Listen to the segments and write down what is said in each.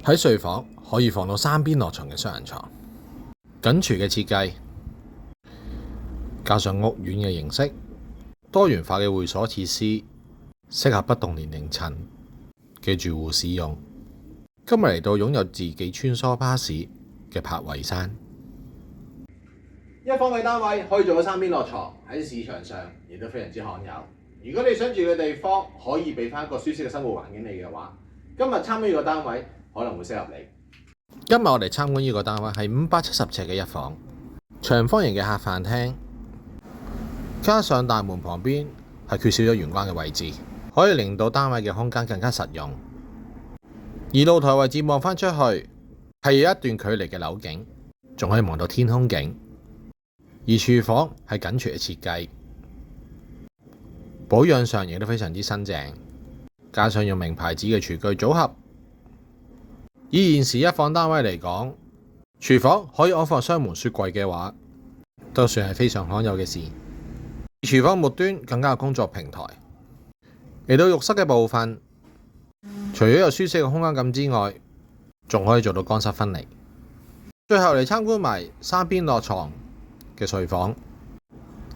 喺睡房可以放到三邊落床嘅雙人床，緊廚嘅設計，加上屋苑嘅形式，多元化嘅會所設施，適合不同年齡層嘅住戶使用。今日嚟到擁有自己穿梭巴士嘅柏維山，一房嘅單位可以做到三邊落床，喺市場上亦都非常之罕有。如果你想住嘅地方可以俾翻一個舒適嘅生活環境你嘅話，今日參觀呢個單位可能會適合你。今日我哋參觀呢個單位係570尺嘅一房，長方形嘅客飯廳，加上大門旁邊係缺少咗玄關嘅位置，可以令到單位嘅空間更加實用。而露台位置望返出去係有一段距離嘅樓景，仲可以望到天空景。而廚房係緊廚嘅設計，保養上亦都非常之新淨，加上用名牌子嘅廚具組合。以現時一房單位嚟講，廚房可以安放雙門雪櫃嘅話，都算係非常罕有嘅事。而廚房末端更加有工作平台。嚟到浴室嘅部分，除咗有舒適嘅空間感之外，仲可以做到乾濕分離。最後嚟參觀埋三邊落床嘅睡房，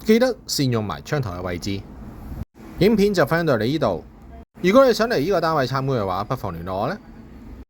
記得善用埋窗台嘅位置。影片就分享到你呢度。如果你想嚟呢個單位參觀嘅話，不妨聯絡我呢。